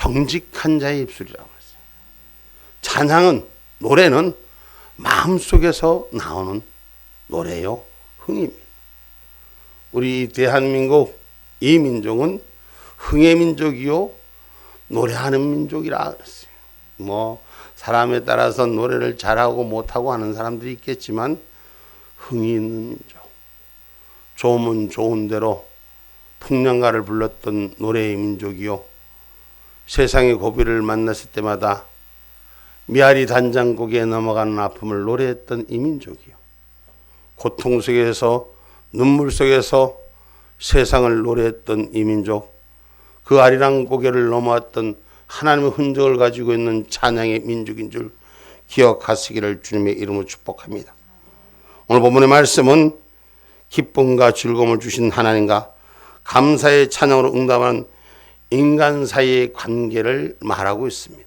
정직한 자의 입술이라고 했어요. 찬양은, 노래는 마음속에서 나오는 노래요, 흥입니다. 우리 대한민국 이 민족은 흥의 민족이요 노래하는 민족이라 그랬어요. 뭐 사람에 따라서 노래를 잘하고 못하고 하는 사람들이 있겠지만 흥이 있는 민족, 좋으면 좋은 대로 풍년가를 불렀던 노래의 민족이요, 세상의 고비를 만났을 때마다 미아리 단장고기에 넘어가는 아픔을 노래했던 이 민족이요, 고통 속에서 눈물 속에서 세상을 노래했던 이 민족, 그 아리랑 고개를 넘어왔던 하나님의 흔적을 가지고 있는 찬양의 민족인 줄 기억하시기를 주님의 이름으로 축복합니다. 오늘 본문의 말씀은 기쁨과 즐거움을 주신 하나님과 감사의 찬양으로 응답한 인간 사이의 관계를 말하고 있습니다.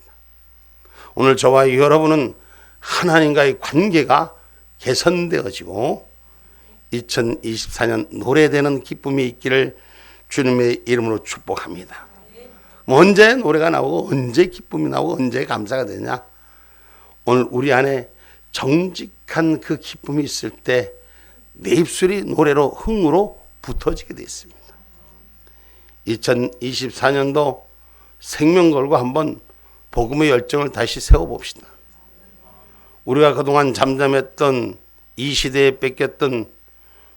오늘 저와 여러분은 하나님과의 관계가 개선되어지고 2024년 노래되는 기쁨이 있기를 주님의 이름으로 축복합니다. 언제 노래가 나오고 언제 기쁨이 나오고 언제 감사가 되냐? 오늘 우리 안에 정직한 그 기쁨이 있을 때 내 입술이 노래로 흥으로 붙어지게 되어 있습니다. 2024년도 생명 걸고 한번 복음의 열정을 다시 세워봅시다. 우리가 그동안 잠잠했던 이 시대에 뺏겼던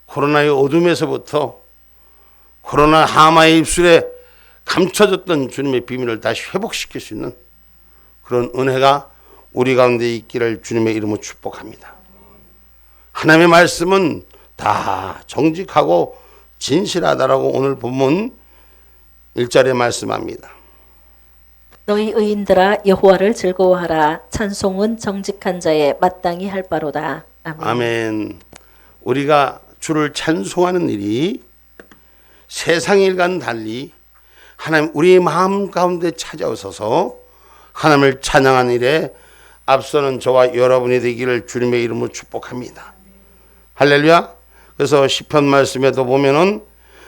코로나의 어둠에서부터 코로나 하마의 입술에 감춰졌던 주님의 비밀을 다시 회복시킬 수 있는 그런 은혜가 우리 가운데 있기를 주님의 이름으로 축복합니다. 하나님의 말씀은 다 정직하고 진실하다라고 오늘 본문 1절에 말씀합니다. 너희 의인들아 여호와를 즐거워하라. 찬송은 정직한 자의 마땅히 할 바로다. 아멘. 아멘. 우리가 주를 찬송하는 일이 세상 일과는 달리 하나님 우리 마음 가운데 찾아오셔서 하나님을 찬양하는 일에 앞서는 저와 여러분이 되기를 주님의 이름으로 축복합니다. 할렐루야. 그래서 시편 말씀에도 보면은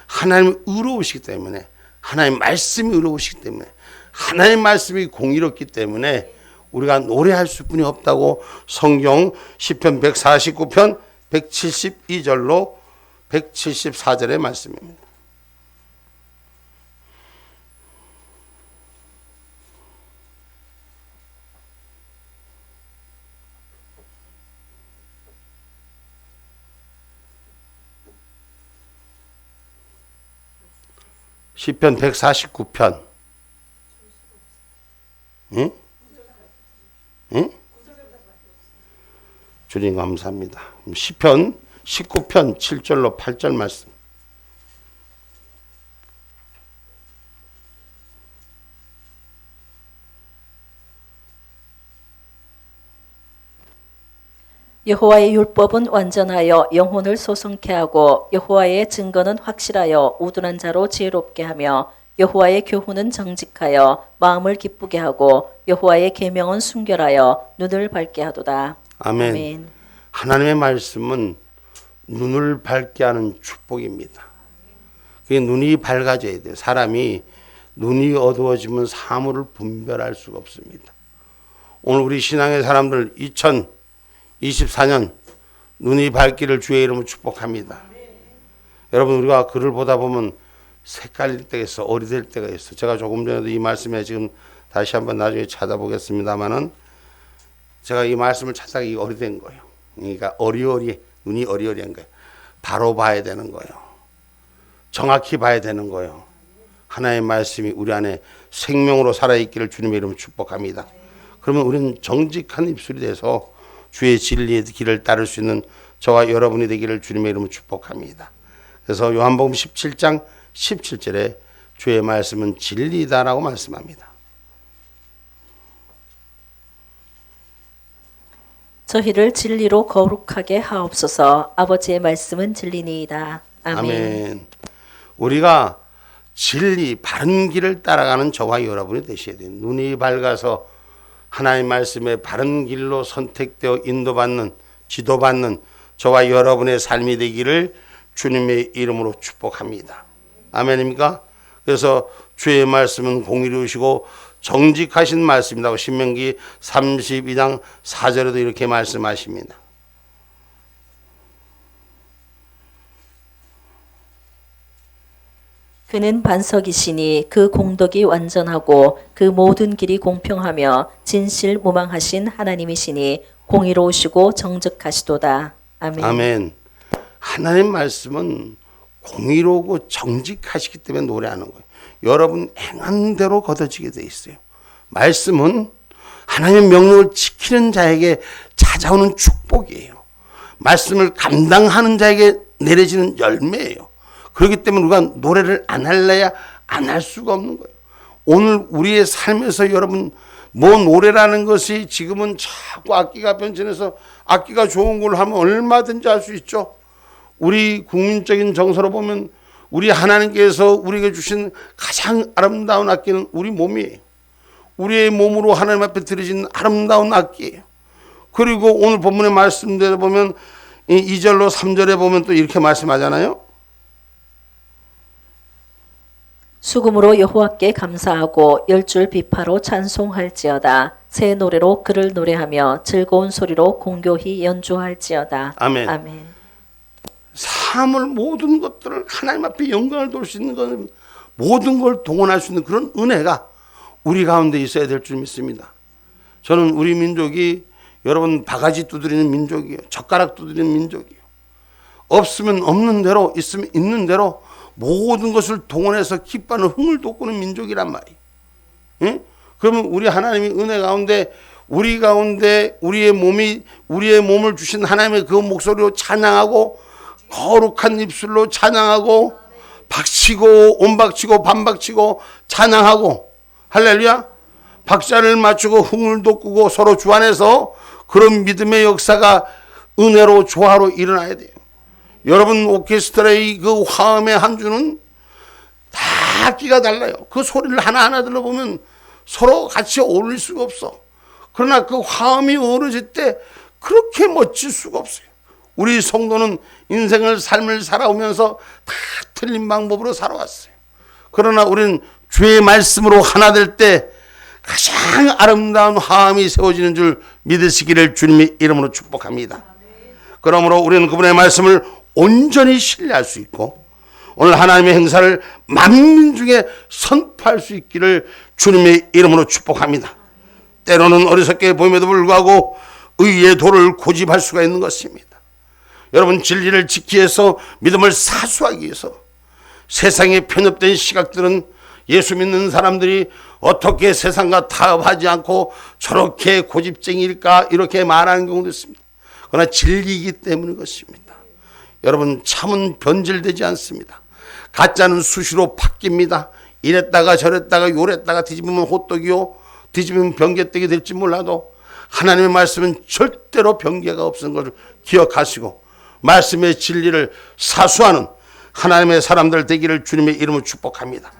하나님이 의로우시기 때문에, 하나님 말씀이 의로우시기 때문에, 하나님 말씀이 공의롭기 때문에 우리가 노래할 수뿐이 없다고 성경 시편 149편 172절로 174절의 말씀입니다. 시편 149편. 응? 응? 주님 감사합니다. 시편 19편 7절로 8절 말씀. 여호와의 율법은 완전하여 영혼을 소성케 하고 여호와의 증거는 확실하여 우둔한 자로 지혜롭게 하며 여호와의 교훈은 정직하여 마음을 기쁘게 하고 여호와의 계명은 순결하여 눈을 밝게 하도다. 아멘. 아멘. 하나님의 말씀은 눈을 밝게 하는 축복입니다. 그게 눈이 밝아져야 돼요. 사람이 눈이 어두워지면 사물을 분별할 수가 없습니다. 오늘 우리 신앙의 사람들 2024년 눈이 밝기를 주의 이름으로 축복합니다. 여러분, 우리가 글을 보다 보면 색깔릴 때가 있어, 어리될 때가 있어. 제가 조금 전에도 이 말씀에 지금 다시 한번 나중에 찾아보겠습니다만은 제가 이 말씀을 찾다가 이 어리된 거예요. 그러니까 눈이 어리어리한 거예요. 바로 봐야 되는 거예요. 정확히 봐야 되는 거예요. 하나의 말씀이 우리 안에 생명으로 살아있기를 주님의 이름으로 축복합니다. 그러면 우리는 정직한 입술이 돼서 주의 진리의 길을 따를 수 있는 저와 여러분이 되기를 주님의 이름으로 축복합니다. 그래서 요한복음 17장 17절에 주의 말씀은 진리다라고 말씀합니다. 저희를 진리로 거룩하게 하옵소서. 아버지의 말씀은 진리니이다. 아멘. 아멘. 우리가 진리, 바른 길을 따라가는 저와 여러분이 되셔야 돼요. 눈이 밝아서 하나님의 말씀에 바른 길로 선택되어 인도받는, 지도받는 저와 여러분의 삶이 되기를 주님의 이름으로 축복합니다. 아멘입니까? 그래서 주의 말씀은 공의로우시고 정직하신 말씀이라고 신명기 32장 4절에도 이렇게 말씀하십니다. 그는 반석이시니 그 공덕이 완전하고 그 모든 길이 공평하며 진실 무망하신 하나님이시니 공의로우시고 정직하시도다. 아멘. 아멘. 하나님 말씀은 공의로우고 정직하시기 때문에 노래하는 거예요. 여러분 행한 대로 거둬지게 돼 있어요. 말씀은 하나님의 명령을 지키는 자에게 찾아오는 축복이에요. 말씀을 감당하는 자에게 내려지는 열매예요. 그렇기 때문에 우리가 노래를 안 할래야 안 할 수가 없는 거예요. 오늘 우리의 삶에서 여러분 뭐 노래라는 것이 지금은 자꾸 악기가 변천해서 악기가 좋은 걸 하면 얼마든지 할 수 있죠. 우리 국민적인 정서로 보면 우리 하나님께서 우리에게 주신 가장 아름다운 악기는 우리 몸이에요. 우리의 몸으로 하나님 앞에 드려진 아름다운 악기예요. 그리고 오늘 본문의 말씀대로 보면 2절로 3절에 보면 또 이렇게 말씀하잖아요. 수금으로 여호와께 감사하고 열줄 비파로 찬송할지어다. 새 노래로 그를 노래하며 즐거운 소리로 공교히 연주할지어다. 아멘. 아멘. 사물 모든 것들을 하나님 앞에 영광을 돌 수 있는 것은 모든 걸 동원할 수 있는 그런 은혜가 우리 가운데 있어야 될 줄 믿습니다. 저는 우리 민족이 여러분 바가지 두드리는 민족이에요. 젓가락 두드리는 민족이에요. 없으면 없는 대로, 있으면 있는 대로 모든 것을 동원해서 기뻐하는 흥을 돋구는 민족이란 말이에요. 예? 그러면 우리 하나님이 은혜 가운데 우리 가운데 우리의 몸을 주신 하나님의 그 목소리로 찬양하고 거룩한 입술로 찬양하고 박치고 온박치고 반박치고 찬양하고 할렐루야 박자를 맞추고 흥을 돋구고 서로 주안해서 그런 믿음의 역사가 은혜로 조화로 일어나야 돼요. 여러분 오케스트라의 그 화음의 한 주는 다 악기가 달라요. 그 소리를 하나하나 들어보면 서로 같이 어울릴 수가 없어. 그러나 그 화음이 어우러질 때 그렇게 멋질 수가 없어요. 우리 성도는 인생을 삶을 살아오면서 다 틀린 방법으로 살아왔어요. 그러나 우리는 주의 말씀으로 하나 될 때 가장 아름다운 화음이 세워지는 줄 믿으시기를 주님의 이름으로 축복합니다. 그러므로 우리는 그분의 말씀을 온전히 신뢰할 수 있고 오늘 하나님의 행사를 만민 중에 선포할 수 있기를 주님의 이름으로 축복합니다. 때로는 어리석게 보임에도 불구하고 의의 도를 고집할 수가 있는 것입니다. 여러분 진리를 지키기 위해서 믿음을 사수하기 위해서 세상에 편협된 시각들은 예수 믿는 사람들이 어떻게 세상과 타협하지 않고 저렇게 고집쟁이일까 이렇게 말하는 경우도 있습니다. 그러나 진리이기 때문인 것입니다. 여러분 참은 변질되지 않습니다. 가짜는 수시로 바뀝니다. 이랬다가 저랬다가 요랬다가 뒤집으면 호떡이요 뒤집으면 변개떡이 될지 몰라도 하나님의 말씀은 절대로 변개가 없는 것을 기억하시고 말씀의 진리를 사수하는 하나님의 사람들 되기를 주님의 이름으로 축복합니다.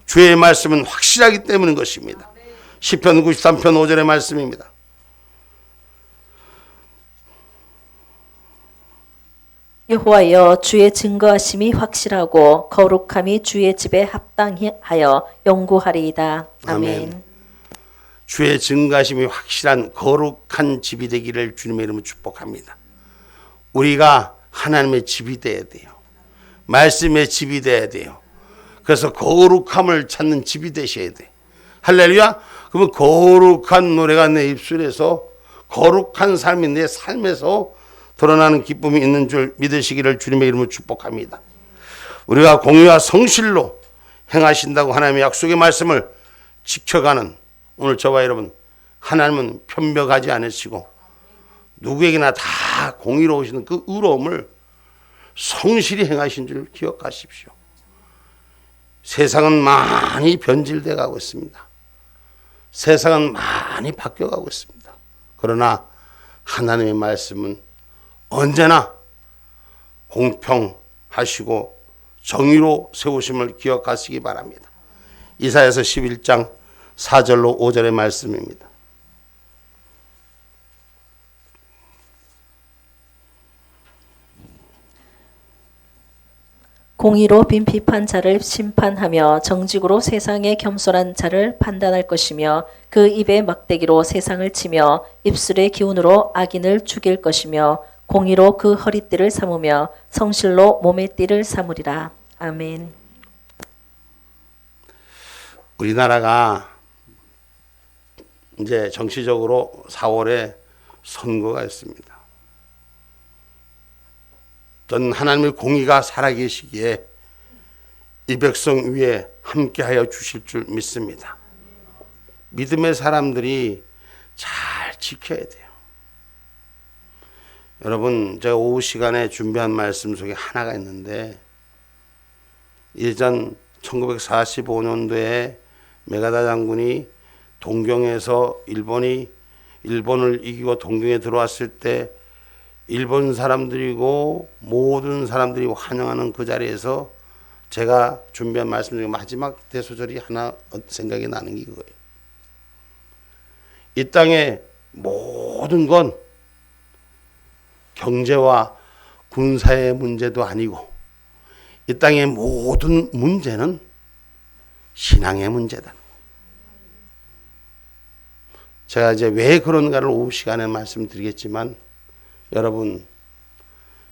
주의 말씀은 확실하기 때문인 것입니다. 시편 93편 5절의 말씀입니다. 여호와여 주의 증거하심이 확실하고 거룩함이 주의 집에 합당하여 영구하리이다. 아멘. 아멘. 주의 증거하심이 확실한 거룩한 집이 되기를 주님의 이름으로 축복합니다. 우리가 하나님의 집이 돼야 돼요. 말씀의 집이 돼야 돼요. 그래서 거룩함을 찾는 집이 되셔야 돼. 할렐루야. 그러면 거룩한 노래가 내 입술에서 거룩한 삶이 내 삶에서 드러나는 기쁨이 있는 줄 믿으시기를 주님의 이름으로 축복합니다. 우리가 공의와 성실로 행하신다고 하나님의 약속의 말씀을 지켜가는 오늘 저와 여러분 하나님은 편벽하지 않으시고 누구에게나 다 공의로우시는 그 의로움을 성실히 행하신 줄 기억하십시오. 세상은 많이 변질돼 가고 있습니다. 세상은 많이 바뀌어가고 있습니다. 그러나 하나님의 말씀은 언제나 공평하시고 정의로 세우심을 기억하시기 바랍니다. 이사야서 11장 4절로 5절의 말씀입니다. 공의로 빈핍한 자를 심판하며 정직으로 세상에 겸손한 자를 판단할 것이며 그 입의 막대기로 세상을 치며 입술의 기운으로 악인을 죽일 것이며 공의로 그 허리띠를 삼으며 성실로 몸의 띠를 삼으리라. 아멘. 우리나라가 이제 정치적으로 4월에 선거가 있습니다. 전 하나님의 공의가 살아계시기에 이 백성 위에 함께하여 주실 줄 믿습니다. 믿음의 사람들이 잘 지켜야 돼요. 여러분, 제가 오후 시간에 준비한 말씀 속에 하나가 있는데, 예전 1945년도에 메가다 장군이 동경에서 일본을 이기고 동경에 들어왔을 때 일본 사람들이고 모든 사람들이 환영하는 그 자리에서 제가 준비한 말씀 중에 마지막 대소절이 하나 생각이 나는 게 이거예요. 이 땅의 모든 건 경제와 군사의 문제도 아니고 이 땅의 모든 문제는 신앙의 문제다. 제가 이제 왜 그런가를 오후 시간에 말씀드리겠지만, 여러분,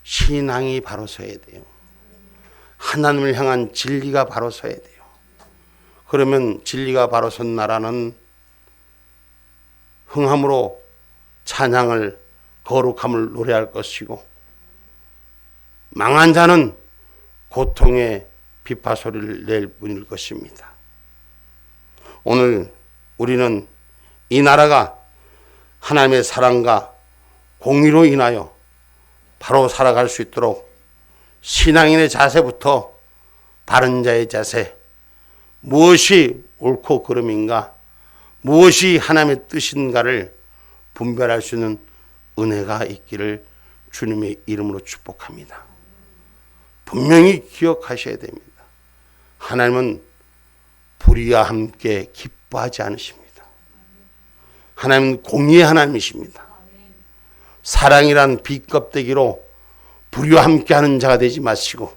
신앙이 바로 서야 돼요. 하나님을 향한 진리가 바로 서야 돼요. 그러면 진리가 바로 선 나라는 흥함으로 찬양을, 거룩함을 노래할 것이고, 망한 자는 고통의 비파 소리를 낼 뿐일 것입니다. 오늘 우리는 이 나라가 하나님의 사랑과 공의로 인하여 바로 살아갈 수 있도록 신앙인의 자세부터 바른 자의 자세, 무엇이 옳고 그름인가, 무엇이 하나님의 뜻인가를 분별할 수 있는 은혜가 있기를 주님의 이름으로 축복합니다. 분명히 기억하셔야 됩니다. 하나님은 불의와 함께 기뻐하지 않으십니다. 하나님은 공의의 하나님이십니다. 사랑이란 비껍데기로 불의와 함께하는 자가 되지 마시고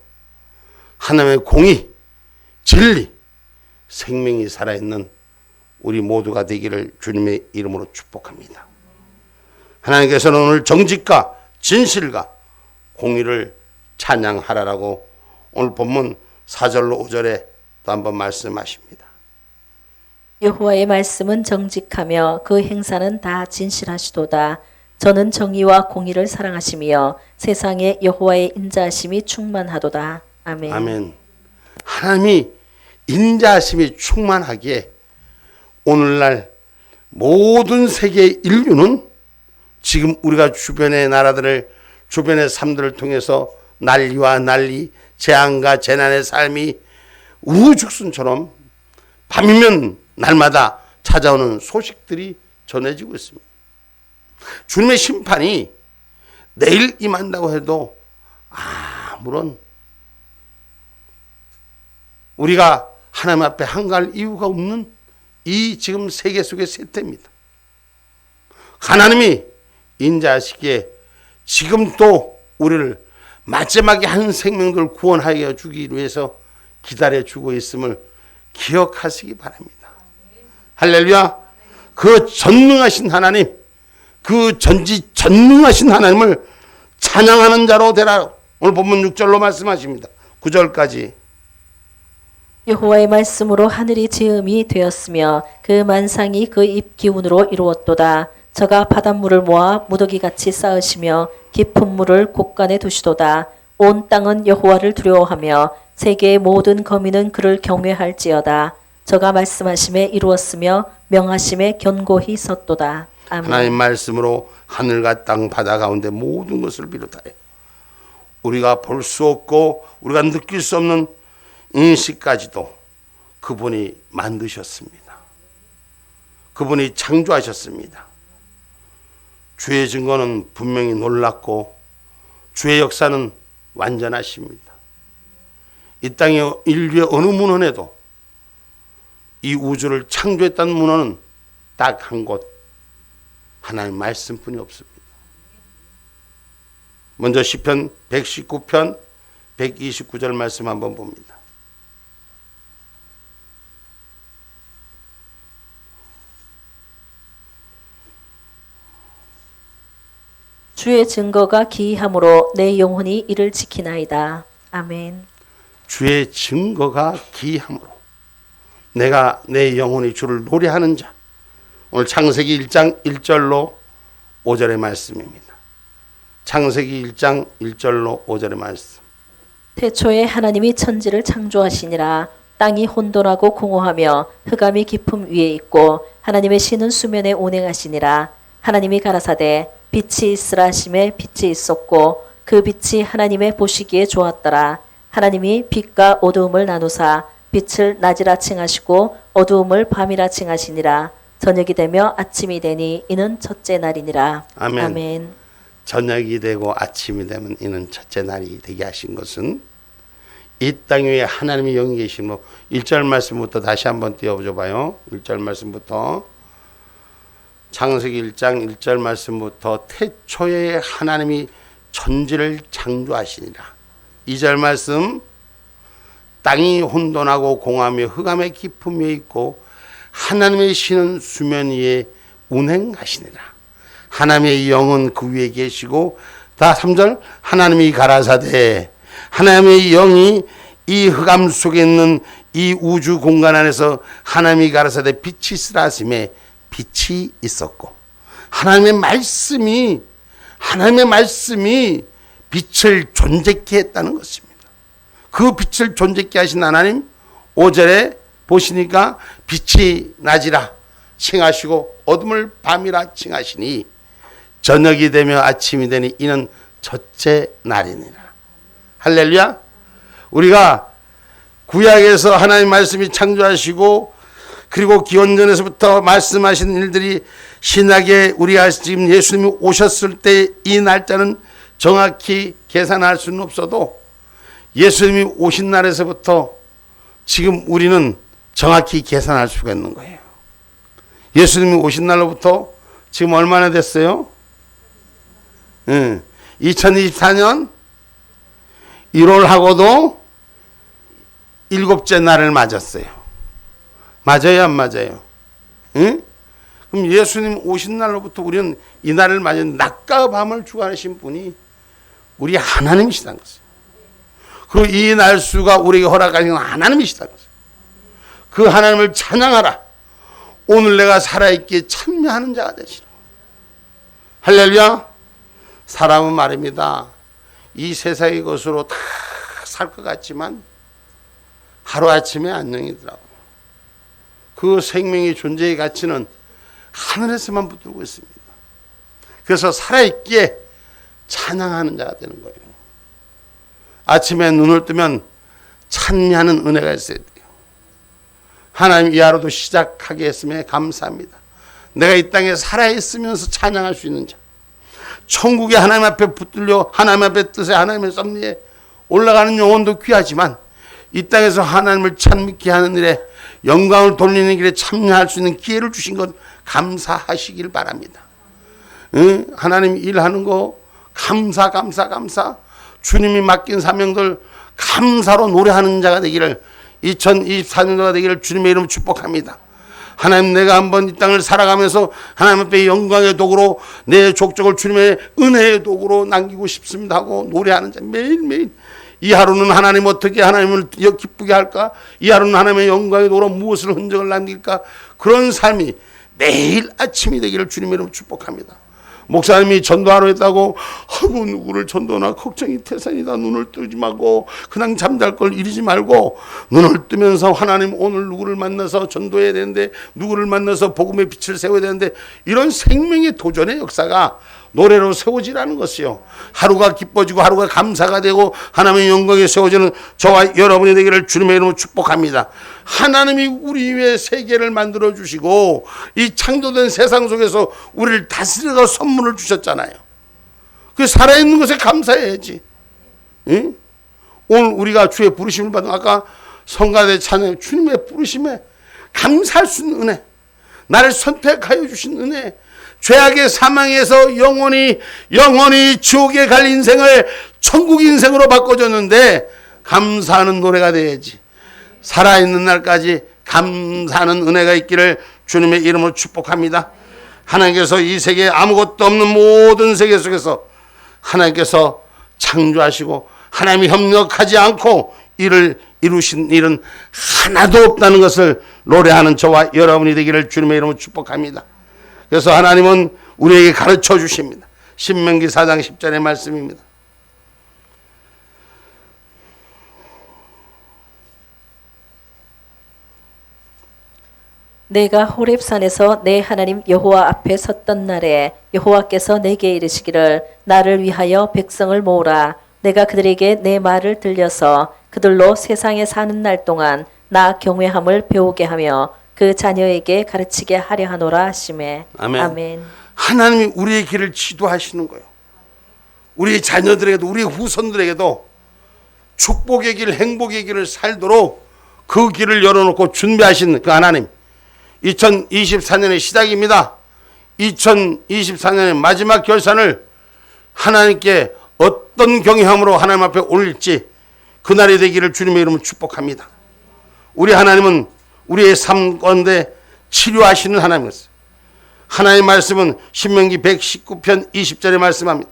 하나님의 공의, 진리, 생명이 살아있는 우리 모두가 되기를 주님의 이름으로 축복합니다. 하나님께서는 오늘 정직과 진실과 공의를 찬양하라라고 오늘 본문 4절로 5절에 또 한번 말씀하십니다. 여호와의 말씀은 정직하며 그 행사는 다 진실하시도다. 저는 정의와 공의를 사랑하시며 세상에 여호와의 인자하심이 충만하도다. 아멘. 아멘. 하나님이 인자하심이 충만하기에 오늘날 모든 세계 인류는 지금 우리가 주변의 나라들을, 주변의 삶들을 통해서 난리와 난리, 재앙과 재난의 삶이 우후죽순처럼 밤이면 날마다 찾아오는 소식들이 전해지고 있습니다. 주님의 심판이 내일 임한다고 해도 아무런 우리가 하나님 앞에 한가할 이유가 없는 이 지금 세계 속의 세태입니다. 하나님이 인자하시기에 지금 또 우리를 마지막에 한 생명들 구원하여 주기 위해서 기다려주고 있음을 기억하시기 바랍니다. 할렐루야. 그 전능하신 하나님, 그 전능하신 하나님을 찬양하는 자로 되라. 오늘 본문 6절로 말씀하십니다. 9절까지. 여호와의 말씀으로 하늘이 지음이 되었으며 그 만상이 그 입 기운으로 이루었도다. 저가 바닷물을 모아 무더기같이 쌓으시며 깊은 물을 곳간에 두시도다. 온 땅은 여호와를 두려워하며 세계의 모든 거민은 그를 경외할지어다. 저가 말씀하심에 이루었으며 명하심에 견고히 섰도다. 아멘. 하나님 말씀으로 하늘과 땅 바다 가운데 모든 것을 비롯하여 우리가 볼 수 없고 우리가 느낄 수 없는 인식까지도 그분이 만드셨습니다. 그분이 창조하셨습니다. 주의 증거는 분명히 놀랍고 주의 역사는 완전하십니다. 이 땅의 인류의 어느 문헌에도 이 우주를 창조했다는 문헌은 딱 한 곳, 하나님 말씀뿐이 없습니다. 먼저 시편 119편 129절 말씀 한번 봅니다. 주의 증거가 기이함으로 내 영혼이 이를 지키나이다. 아멘. 주의 증거가 기이함으로 내가 내 영혼이 주를 노래하는 자. 오늘 창세기 1장 1절로 5절의 말씀입니다. 창세기 1장 1절로 5절의 말씀. 태초에 하나님이 천지를 창조하시니라. 땅이 혼돈하고 공허하며 흑암이 깊음 위에 있고 하나님의 신은 수면에 운행하시니라. 하나님이 가라사대 빛이 있으라 하심에 빛이 있었고 그 빛이 하나님의 보시기에 좋았더라. 하나님이 빛과 어두움을 나누사 빛을 낮이라 칭하시고 어두움을 밤이라 칭하시니라. 저녁이 되며 아침이 되니 이는 첫째 날이니라. 아멘. 아멘. 저녁이 되고 아침이 되면 이는 첫째 날이 되게 하신 것은 이 땅 위에 하나님의 영이 계시므로 1절 말씀부터 다시 한번 띄워줘 봐요. 1절 말씀부터 창세기 1장 1절 말씀부터 태초에 하나님이 천지를 창조하시니라. 2절 말씀 땅이 혼돈하고 공하며 흑암의 깊음 위에 있고 하나님의 신은 수면 위에 운행하시니라. 하나님의 영은 그 위에 계시고 다 3절 하나님이 가라사대 하나님의 영이 이 흑암 속에 있는 이 우주 공간 안에서 하나님이 가라사대 빛이 있으라 하심에 빛이 있었고 하나님의 말씀이 빛을 존재케 했다는 것입니다. 그 빛을 존재케 하신 하나님 5절에 보시니까 빛이 낮이라 칭하시고 어둠을 밤이라 칭하시니 저녁이 되며 아침이 되니 이는 첫째 날이니라. 할렐루야. 우리가 구약에서 하나님 말씀이 창조하시고 그리고 기원전에서부터 말씀하신 일들이 신약에 우리가 지금 예수님이 오셨을 때 이 날짜는 정확히 계산할 수는 없어도 예수님이 오신 날에서부터 지금 우리는 정확히 계산할 수가 있는 거예요. 예수님이 오신 날로부터 지금 얼마나 됐어요? 2024년 1월하고도 7째 날을 맞았어요. 맞아요, 안 맞아요? 응? 그럼 예수님 오신 날로부터 우리는 이 날을 맞은 낮과 밤을 주관하신 분이 우리 하나님이시다는 것이에요. 그리고 이 날수가 우리에게 허락하신 하나님이시다는 것이에요. 그 하나님을 찬양하라. 오늘 내가 살아있기에 참여하는 자가 되시라. 할렐루야. 사람은 말입니다. 이 세상의 것으로 다 살 것 같지만 하루아침에 안녕이더라고요. 그 생명의 존재의 가치는 하늘에서만 붙들고 있습니다. 그래서 살아있기에 찬양하는 자가 되는 거예요. 아침에 눈을 뜨면 찬미하는 은혜가 있어야 돼요. 하나님 이 하루도 시작하게 했음에 감사합니다. 내가 이 땅에 살아있으면서 찬양할 수 있는 자. 천국에 하나님 앞에 붙들려 하나님 앞에 뜻에 하나님의 섭리에 올라가는 영혼도 귀하지만 이 땅에서 하나님을 찬미케 하는 일에 영광을 돌리는 길에 참여할 수 있는 기회를 주신 것 감사하시길 바랍니다. 응? 하나님 일하는 거 감사. 주님이 맡긴 사명들 감사로 노래하는 자가 되기를 2024년도가 되기를 주님의 이름으로 축복합니다. 하나님 내가 한번 이 땅을 살아가면서 하나님 앞에 영광의 도구로 내 족적을 주님의 은혜의 도구로 남기고 싶습니다 하고 노래하는 자 매일매일 이 하루는 하나님 어떻게 하나님을 기쁘게 할까? 이 하루는 하나님의 영광의 도구로 무엇을 흔적을 남길까? 그런 삶이 매일 아침이 되기를 주님의 이름으로 축복합니다. 목사님이 전도하러 했다고 아이고 누구를 전도나 걱정이 태산이다. 눈을 뜨지 말고 그냥 잠잘 걸 이러지 말고 눈을 뜨면서 하나님 오늘 누구를 만나서 전도해야 되는데 누구를 만나서 복음의 빛을 세워야 되는데 이런 생명의 도전의 역사가 노래로 세워지라는 것이요. 하루가 기뻐지고 하루가 감사가 되고 하나님의 영광에 세워지는 저와 여러분이 되기를 주님의 이름으로 축복합니다. 하나님이 우리 위해 세계를 만들어 주시고 이 창조된 세상 속에서 우리를 다스려서 선물을 주셨잖아요. 그 살아있는 것에 감사해야지. 응? 오늘 우리가 주의 부르심을 받은 아까 성가대 찬양 주님의 부르심에 감사할 수 있는 은혜, 나를 선택하여 주신 은혜, 죄악의 사망에서 영원히 지옥에 갈 인생을 천국 인생으로 바꿔줬는데 감사하는 노래가 돼야지. 살아있는 날까지 감사하는 은혜가 있기를 주님의 이름으로 축복합니다. 하나님께서 이 세계에 아무것도 없는 모든 세계 속에서 하나님께서 창조하시고 하나님이 협력하지 않고 이를 이루신 일은 하나도 없다는 것을 노래하는 저와 여러분이 되기를 주님의 이름으로 축복합니다. 그래서 하나님은 우리에게 가르쳐 주십니다. 신명기 4장 10절의 말씀입니다. 내가 호렙산에서 내 하나님 여호와 앞에 섰던 날에 여호와께서 내게 이르시기를 나를 위하여 백성을 모으라. 내가 그들에게 내 말을 들려서 그들로 세상에 사는 날 동안 나 경외함을 배우게 하며 그 자녀에게 가르치게 하려 하노라 하시매. 아멘. 아멘. 하나님이 우리의 길을 지도하시는 거예요. 우리 자녀들에게도 우리 후손들에게도 축복의 길, 행복의 길을 살도록 그 길을 열어놓고 준비하신 그 하나님. 2024년의 시작입니다. 2024년의 마지막 결산을 하나님께 어떤 경외함으로 하나님 앞에 올릴지 그날이 되기를 주님의 이름으로 축복합니다. 우리 하나님은 우리의 삶 가운데 치료하시는 하나님이었어요. 하나님의 말씀은 신명기 119편 20절에 말씀합니다.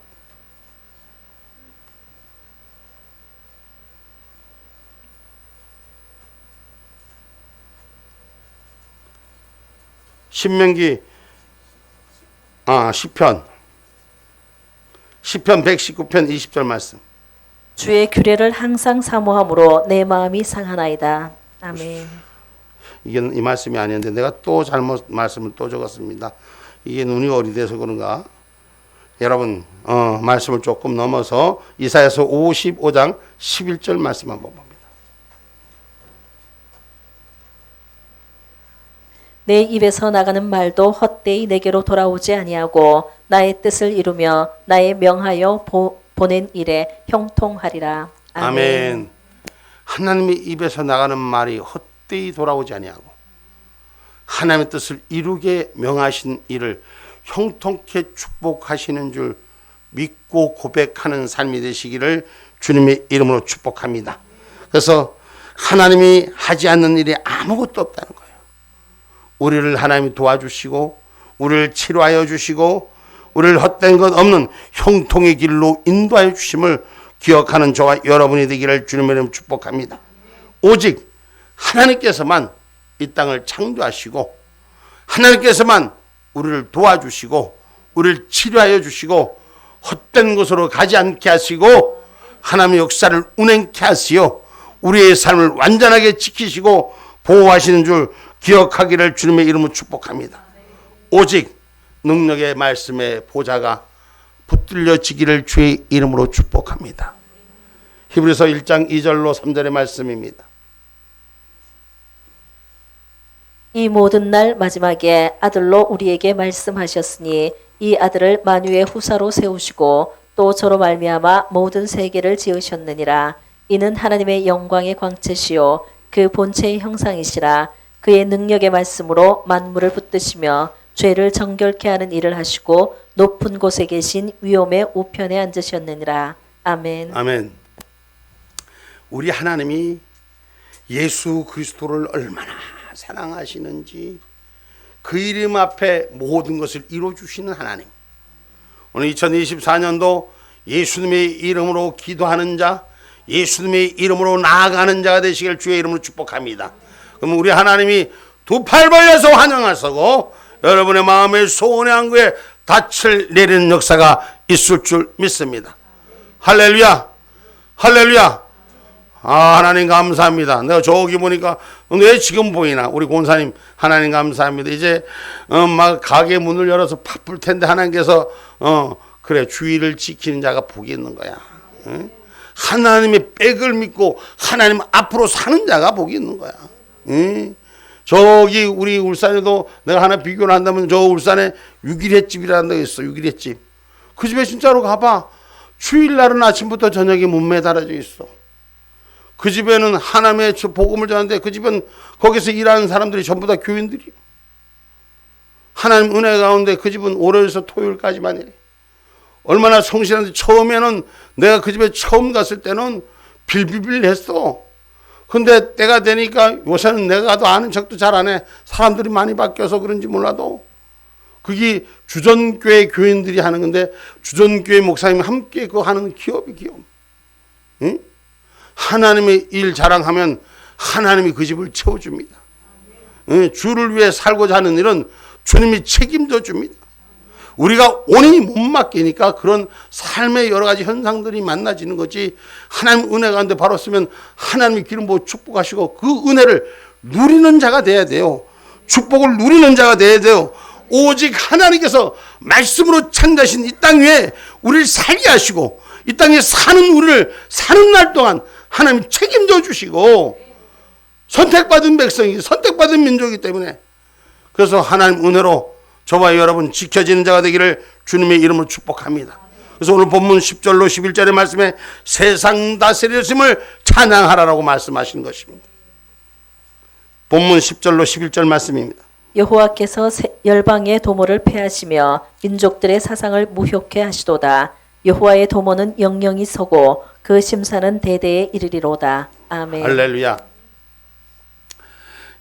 신명기 시편 119편 20절 말씀. 주의 규례를 항상 사모함으로 내 마음이 상하나이다. 아멘. 이게 이 말씀이 아니었는데 내가 또 잘못 말씀을 또 적었습니다. 이게 눈이 어리돼서 그런가? 여러분 말씀을 조금 넘어서 이사야서 55장 11절 말씀 한번 봅니다. 내 입에서 나가는 말도 헛되이 내게로 돌아오지 아니하고 나의 뜻을 이루며 나의 명하여 보낸 일에 형통하리라. 아멘. 아멘. 하나님의 입에서 나가는 말이 헛되이 돌아오지 아니하고 하나님의 뜻을 이루게 명하신 일을 형통케 축복하시는 줄 믿고 고백하는 삶이 되시기를 주님의 이름으로 축복합니다. 그래서 하나님이 하지 않는 일이 아무것도 없다는 거예요. 우리를 하나님이 도와주시고 우리를 치료하여 주시고 우리를 헛된 것 없는 형통의 길로 인도하여 주심을 기억하는 저와 여러분이 되기를 주님의 이름으로 축복합니다. 오직 하나님께서만 이 땅을 창조하시고 하나님께서만 우리를 도와주시고 우리를 치료하여 주시고 헛된 곳으로 가지 않게 하시고 하나님의 역사를 운행케 하시어 우리의 삶을 완전하게 지키시고 보호하시는 줄 기억하기를 주님의 이름으로 축복합니다. 오직 능력의 말씀의 보좌가 붙들려지기를 주의 이름으로 축복합니다. 히브리서 1장 2절로 3절의 말씀입니다. 이 모든 날 마지막에 아들로 우리에게 말씀하셨으니 이 아들을 만유의 후사로 세우시고 또 저로 말미암아 모든 세계를 지으셨느니라. 이는 하나님의 영광의 광채시요 그 본체의 형상이시라. 그의 능력의 말씀으로 만물을 붙드시며 죄를 정결케 하는 일을 하시고 높은 곳에 계신 위엄의 우편에 앉으셨느니라. 아멘. 아멘. 우리 하나님이 예수 그리스도를 얼마나 사랑하시는지 그 이름 앞에 모든 것을 이루어주시는 하나님. 오늘 2024년도 예수님의 이름으로 기도하는 자, 예수님의 이름으로 나아가는 자가 되시길 주의 이름으로 축복합니다. 그럼 우리 하나님이 두 팔 벌려서 환영하시고 여러분의 마음의 소원의 항구에 닻을 내리는 역사가 있을 줄 믿습니다. 할렐루야, 할렐루야. 하나님 감사합니다. 내가 저기 보니까 왜 지금 보이나? 우리 권사님 하나님 감사합니다. 이제 막 가게 문을 열어서 바쁠 텐데 하나님께서 그래 주의를 지키는 자가 복이 있는 거야. 응? 하나님의 백을 믿고 하나님 앞으로 사는 자가 복이 있는 거야. 응? 저기 우리 울산에도 내가 하나 비교를 한다면 저 울산에 6일횟집이라는 데가 있어. 6일횟집. 그 집에 진짜로 가봐. 주일날은 아침부터 저녁에 문 매달아져 있어. 그 집에는 하나님의 복음을 전하는데 그 집은 거기서 일하는 사람들이 전부 다 교인들이에요. 하나님 은혜 가운데 그 집은 월요일에서 토요일까지만 해. 얼마나 성실한데 처음에는 내가 그 집에 처음 갔을 때는 빌빌빌했어. 근데 때가 되니까 요새는 내가 도 아는 척도 잘 안 해. 사람들이 많이 바뀌어서 그런지 몰라도 그게 주전교회 교인들이 하는 건데 주전교회 목사님이 함께 그거 하는 기업이 기업. 응? 하나님의 일 자랑하면 하나님이 그 집을 채워줍니다. 응? 주를 위해 살고자 하는 일은 주님이 책임져 줍니다. 우리가 온전히 못 맡기니까 그런 삶의 여러 가지 현상들이 만나지는 거지. 하나님 은혜 가운데 바로 쓰면 하나님이 기름 부어 축복하시고 그 은혜를 누리는 자가 돼야 돼요. 축복을 누리는 자가 돼야 돼요. 오직 하나님께서 말씀으로 창조하신 이 땅 위에 우리를 살게 하시고 이 땅에 사는 우리를 사는 날 동안 하나님 책임져 주시고 선택받은 백성이 선택받은 민족이기 때문에 그래서 하나님 은혜로 저와 여러분 지켜지는 자가 되기를 주님의 이름으로 축복합니다. 그래서 오늘 본문 10절로 11절의 말씀에 세상 다스리심을 찬양하라라고 말씀하신 것입니다. 본문 10절로 11절 말씀입니다. 여호와께서 열방의 도모를 패하시며 민족들의 사상을 무효케 하시도다. 여호와의 도모는 영영이 서고 그 심사는 대대에 이르리로다. 아멘. 할렐루야.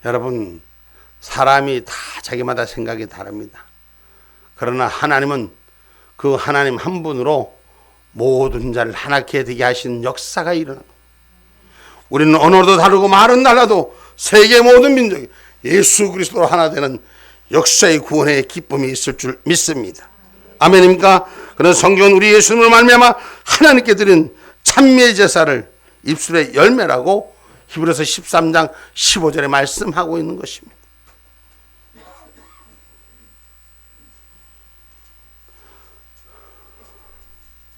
여러분 사람이 다 자기마다 생각이 다릅니다. 그러나 하나님은 그 하나님 한 분으로 모든 자를 하나께 되게 하신 역사가 일어납니다. 우리는 언어도 다르고 말은 달라도 세계 모든 민족이 예수 그리스도로 하나 되는 역사의 구원의 기쁨이 있을 줄 믿습니다. 아멘입니까? 그래서 성경은 우리 예수님으로 말미암아 하나님께 드린 찬미의 제사를 입술의 열매라고 히브리서 13장 15절에 말씀하고 있는 것입니다.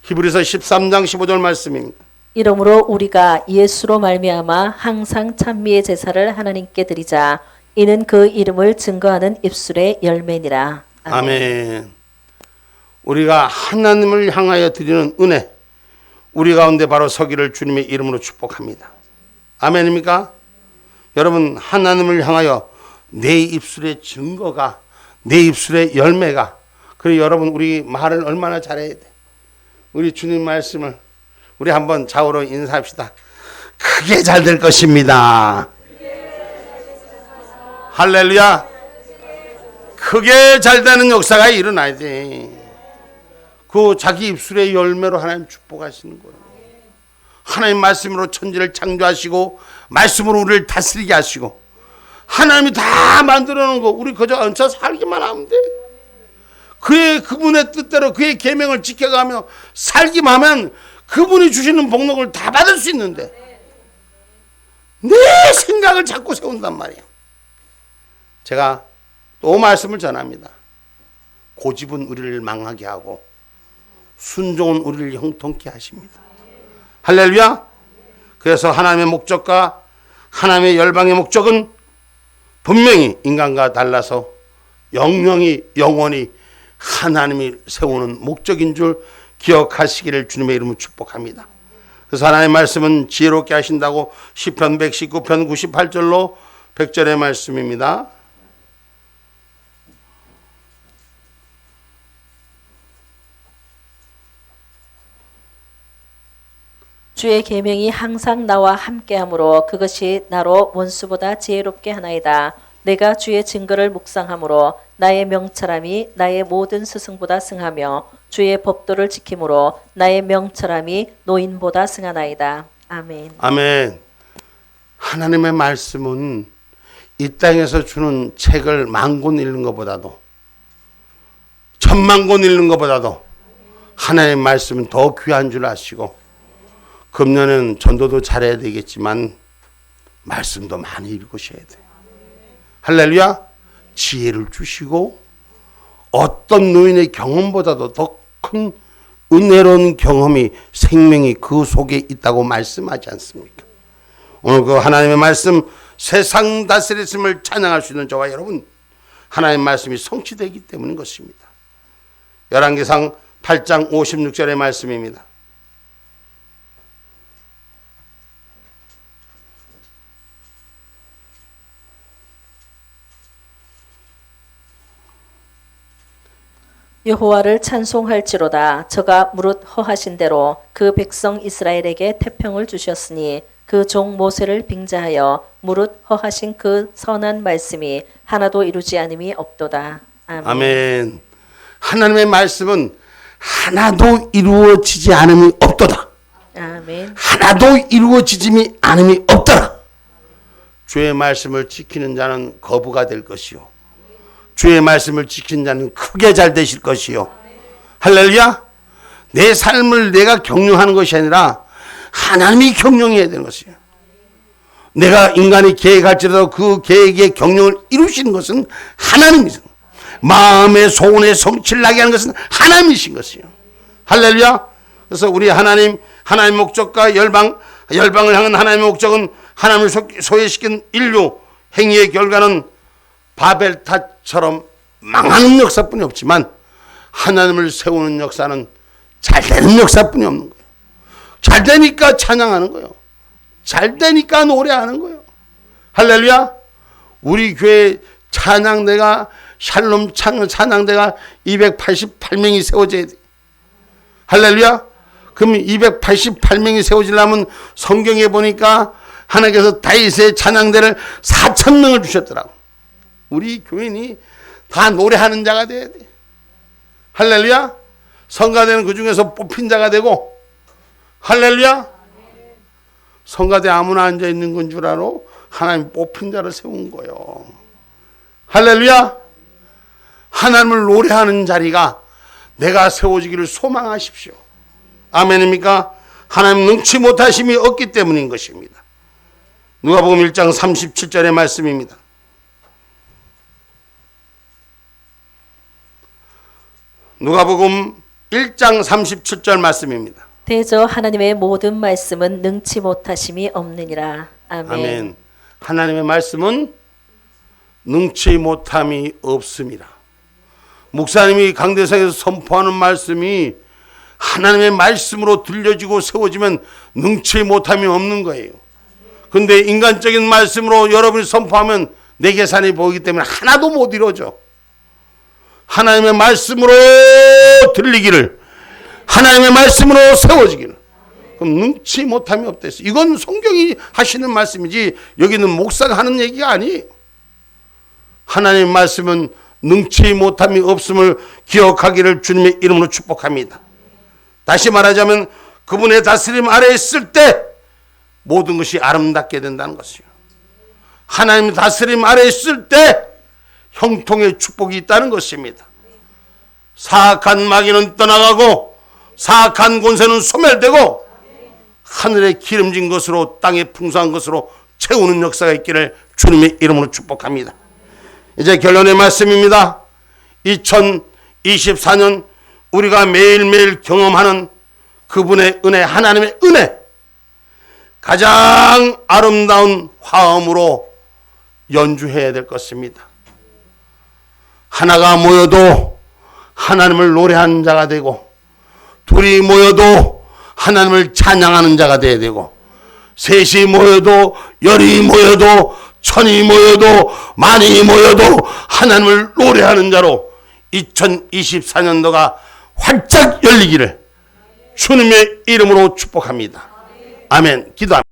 히브리서 13장 15절 말씀입니다. 이러므로 우리가 예수로 말미암아 항상 찬미의 제사를 하나님께 드리자. 이는 그 이름을 증거하는 입술의 열매니라. 아멘. 우리가 하나님을 향하여 드리는 은혜, 우리 가운데 바로 서기를 주님의 이름으로 축복합니다. 아멘입니까? 여러분 하나님을 향하여 내 입술의 증거가, 내 입술의 열매가, 그리고 여러분 우리 말을 얼마나 잘해야 돼. 우리 주님 말씀을 우리 한번 좌우로 인사합시다. 크게 잘 될 것입니다. 할렐루야. 크게 잘 되는 역사가 일어나야 돼. 그 자기 입술의 열매로 하나님 축복하시는 거예요. 하나님 말씀으로 천지를 창조하시고 말씀으로 우리를 다스리게 하시고 하나님이 다 만들어 놓은 거 우리 그저 얹혀 살기만 하면 돼. 그분의 뜻대로 그의 계명을 지켜가며 살기만 하면 그분이 주시는 복록을 다 받을 수 있는데 내 생각을 자꾸 세운단 말이에요. 제가 또 말씀을 전합니다. 고집은 우리를 망하게 하고 순종은 우리를 형통케 하십니다. 할렐루야. 그래서 하나님의 목적과 하나님의 열방의 목적은 분명히 인간과 달라서 영원히 하나님이 세우는 목적인 줄 기억하시기를 주님의 이름으로 축복합니다. 그래서 하나님의 말씀은 지혜롭게 하신다고 시편 119편 98절로 100절의 말씀입니다. 주의 계명이 항상 나와 함께하므로 그것이 나로 원수보다 지혜롭게 하나이다. 내가 주의 증거를 묵상함으로 나의 명철함이 나의 모든 스승보다 승하며 주의 법도를 지킴으로 나의 명철함이 노인보다 승하나이다. 아멘. 아멘. 하나님의 말씀은 이 땅에서 주는 책을 10,000권 읽는 것보다도 10,000,000권 읽는 것보다도 하나님의 말씀은 더 귀한 줄 아시고 금년에는 전도도 잘해야 되겠지만 말씀도 많이 읽으셔야 돼요. 할렐루야. 지혜를 주시고 어떤 노인의 경험보다도 더 큰 은혜로운 경험이 생명이 그 속에 있다고 말씀하지 않습니까? 오늘 그 하나님의 말씀 세상 다스리심을 찬양할 수 있는 저와 여러분 하나님의 말씀이 성취되기 때문인 것입니다. 열왕기상 8장 56절의 말씀입니다. 여호와를 찬송할지로다. 저가 무릇 허하신 대로 그 백성 이스라엘에게 태평을 주셨으니 그 종 모세를 빙자하여 무릇 허하신 그 선한 말씀이 하나도 이루지 않음이 없도다. 아멘. 아멘. 하나님의 말씀은 하나도 이루어지지 않음이 없도다. 아멘. 하나도 이루어지지 않음이 없더라. 주의 말씀을 지키는 자는 거부가 될 것이요, 주의 말씀을 지키는 자는 크게 잘 되실 것이요. 할렐루야. 내 삶을 내가 경영하는 것이 아니라 하나님이 경영해야 되는 것이요. 내가 인간이 계획할지라도 그 계획의 경영을 이루시는 것은 하나님이세요. 마음의 소원의 성취를 나게 하는 것은 하나님이신 것이요. 할렐루야. 그래서 우리 하나님 목적과 열방을 향한 하나님의 목적은 하나님을 소외시킨 인류 행위의 결과는 바벨탑처럼 망하는 역사뿐이 없지만 하나님을 세우는 역사는 잘 되는 역사뿐이 없는 거예요. 잘 되니까 찬양하는 거예요. 잘 되니까 노래하는 거예요. 할렐루야. 우리 교회 찬양대가 샬롬 찬양대가 288명이 세워져야 돼. 할렐루야. 그럼 288명이 세워지려면 성경에 보니까 하나님께서 다윗의 찬양대를 4,000명을 주셨더라고. 우리 교인이 다 노래하는 자가 돼야 돼. 할렐루야. 성가대는 그 중에서 뽑힌 자가 되고, 할렐루야. 성가대 아무나 앉아있는 건 줄 알아? 하나님 뽑힌 자를 세운 거예요. 할렐루야. 하나님을 노래하는 자리가 내가 세워지기를 소망하십시오. 아멘입니까? 하나님 능치 못하심이 없기 때문인 것입니다. 누가복음 1장 37절의 말씀입니다. 누가복음 1장 37절 말씀입니다. 대저 하나님의 모든 말씀은 능치 못하심이 없느니라. 아멘. 아멘. 하나님의 말씀은 능치 못함이 없습니다. 목사님이 강대상에서 선포하는 말씀이 하나님의 말씀으로 들려지고 세워지면 능치 못함이 없는 거예요. 근데 인간적인 말씀으로 여러분이 선포하면 내 계산이 보이기 때문에 하나도 못 이루어져. 하나님의 말씀으로 들리기를, 하나님의 말씀으로 세워지기를. 그럼 능치 못함이 없다 했어요. 이건 성경이 하시는 말씀이지 여기는 목사가 하는 얘기가 아니에요. 하나님의 말씀은 능치 못함이 없음을 기억하기를 주님의 이름으로 축복합니다. 다시 말하자면 그분의 다스림 아래에 있을 때 모든 것이 아름답게 된다는 것이요. 하나님의 다스림 아래에 있을 때 형통의 축복이 있다는 것입니다. 사악한 마귀는 떠나가고 사악한 권세는 소멸되고 하늘에 기름진 것으로 땅에 풍성한 것으로 채우는 역사가 있기를 주님의 이름으로 축복합니다. 이제 결론의 말씀입니다. 2024년 우리가 매일매일 경험하는 그분의 은혜, 하나님의 은혜, 가장 아름다운 화음으로 연주해야 될 것입니다. 하나가 모여도 하나님을 노래하는 자가 되고, 둘이 모여도 하나님을 찬양하는 자가 되어야 되고, 셋이 모여도, 열이 모여도, 천이 모여도, 만이 모여도 하나님을 노래하는 자로 2024년도가 활짝 열리기를 주님의 이름으로 축복합니다. 아멘. 기도합니다.